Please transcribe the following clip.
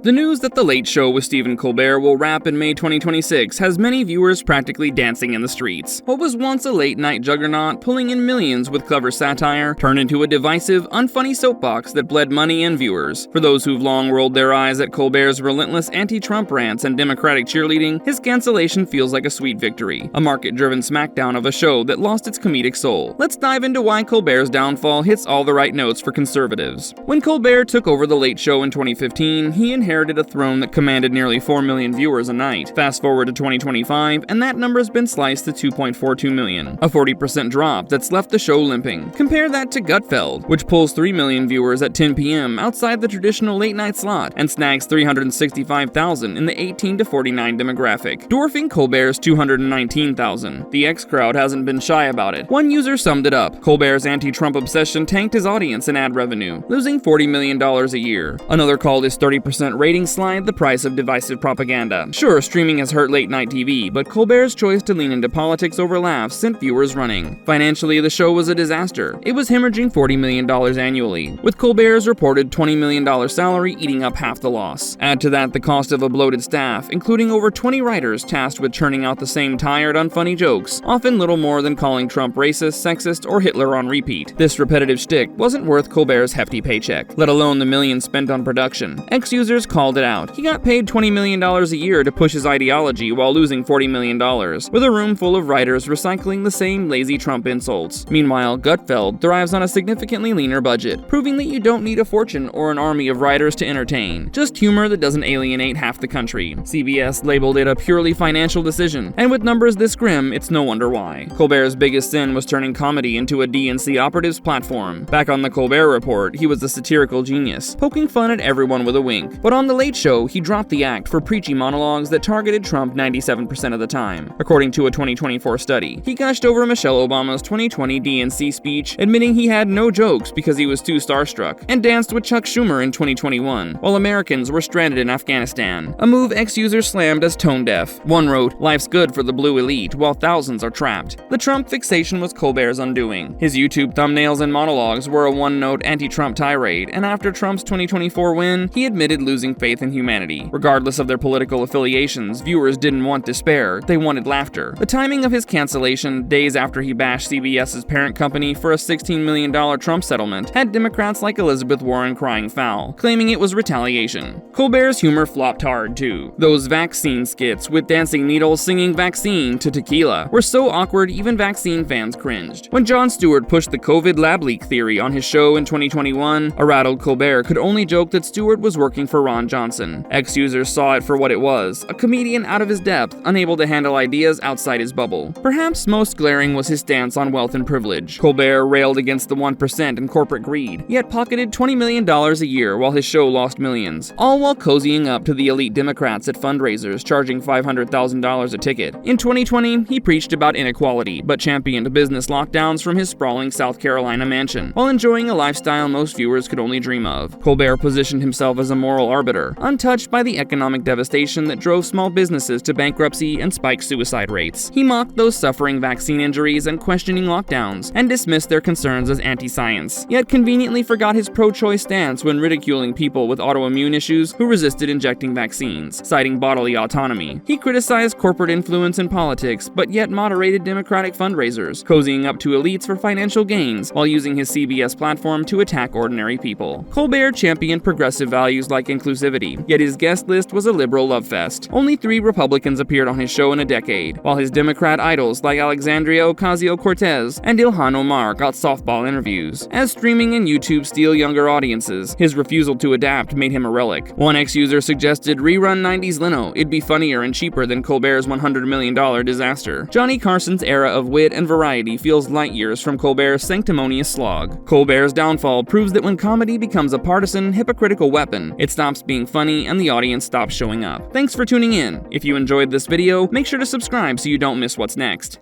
The news that The Late Show with Stephen Colbert will wrap in May 2026 has many viewers practically dancing in the streets. What was once a late-night juggernaut pulling in millions with clever satire turned into a divisive, unfunny soapbox that bled money and viewers. For those who've long rolled their eyes at Colbert's relentless anti-Trump rants and Democratic cheerleading, his cancellation feels like a sweet victory, a market-driven smackdown of a show that lost its comedic soul. Let's dive into why Colbert's downfall hits all the right notes for conservatives. When Colbert took over The Late Show in 2015, he inherited a throne that commanded nearly 4 million viewers a night. Fast forward to 2025, and that number's been sliced to 2.42 million, a 40% drop that's left the show limping. Compare that to Gutfeld, which pulls 3 million viewers at 10 p.m. outside the traditional late-night slot, and snags 365,000 in the 18 to 49 demographic, dwarfing Colbert's 219,000. The X crowd hasn't been shy about it. One user summed it up: Colbert's anti-Trump obsession tanked his audience and ad revenue, losing $40 million a year. Another called his 30% rating slide the price of divisive propaganda. Sure, streaming has hurt late-night TV, but Colbert's choice to lean into politics over laughs sent viewers running. Financially, the show was a disaster. It was hemorrhaging $40 million annually, with Colbert's reported $20 million salary eating up half the loss. Add to that the cost of a bloated staff, including over 20 writers tasked with churning out the same tired, unfunny jokes, often little more than calling Trump racist, sexist, or Hitler on repeat. This repetitive shtick wasn't worth Colbert's hefty paycheck, let alone the millions spent on production. Ex-users called it out. He got paid $20 million a year to push his ideology while losing $40 million, with a room full of writers recycling the same lazy Trump insults. Meanwhile, Gutfeld thrives on a significantly leaner budget, proving that you don't need a fortune or an army of writers to entertain, just humor that doesn't alienate half the country. CBS labeled it a purely financial decision, and with numbers this grim, it's no wonder why. Colbert's biggest sin was turning comedy into a DNC operative's platform. Back on the Colbert Report, he was a satirical genius, poking fun at everyone with a wink. But on The Late Show, he dropped the act for preachy monologues that targeted Trump 97% of the time. According to a 2024 study, he gushed over Michelle Obama's 2020 DNC speech, admitting he had no jokes because he was too starstruck, and danced with Chuck Schumer in 2021, while Americans were stranded in Afghanistan, a move ex-users slammed as tone-deaf. One wrote, "Life's good for the blue elite, while thousands are trapped." The Trump fixation was Colbert's undoing. His YouTube thumbnails and monologues were a one-note anti-Trump tirade, and after Trump's 2024 win, he admitted losing faith in humanity. Regardless of their political affiliations, viewers didn't want despair, they wanted laughter. The timing of his cancellation, days after he bashed CBS's parent company for a $16 million Trump settlement, had Democrats like Elizabeth Warren crying foul, claiming it was retaliation. Colbert's humor flopped hard, too. Those vaccine skits with dancing needles singing vaccine to tequila were so awkward even vaccine fans cringed. When Jon Stewart pushed the COVID lab leak theory on his show in 2021, a rattled Colbert could only joke that Stewart was working for Ron Johnson. Ex-users saw it for what it was, a comedian out of his depth, unable to handle ideas outside his bubble. Perhaps most glaring was his stance on wealth and privilege. Colbert railed against the 1% and corporate greed, yet pocketed $20 million a year while his show lost millions, all while cozying up to the elite Democrats at fundraisers charging $500,000 a ticket. In 2020, he preached about inequality, but championed business lockdowns from his sprawling South Carolina mansion, while enjoying a lifestyle most viewers could only dream of. Colbert positioned himself as a moral arbiter, untouched by the economic devastation that drove small businesses to bankruptcy and spiked suicide rates. He mocked those suffering vaccine injuries and questioning lockdowns, and dismissed their concerns as anti-science, yet conveniently forgot his pro-choice stance when ridiculing people with autoimmune issues who resisted injecting vaccines, citing bodily autonomy. He criticized corporate influence in politics, but yet moderated Democratic fundraisers, cozying up to elites for financial gains while using his CBS platform to attack ordinary people. Colbert championed progressive values like inclusivity, yet his guest list was a liberal love fest. Only 3 Republicans appeared on his show in a decade, while his Democrat idols like Alexandria Ocasio-Cortez and Ilhan Omar got softball interviews. As streaming and YouTube steal younger audiences, his refusal to adapt made him a relic. One ex-user suggested rerun 90s Leno, it'd be funnier and cheaper than Colbert's $100 million disaster. Johnny Carson's era of wit and variety feels light years from Colbert's sanctimonious slog. Colbert's downfall proves that when comedy becomes a partisan, hypocritical weapon, it stops being funny and the audience stops showing up. Thanks for tuning in. If you enjoyed this video, make sure to subscribe so you don't miss what's next.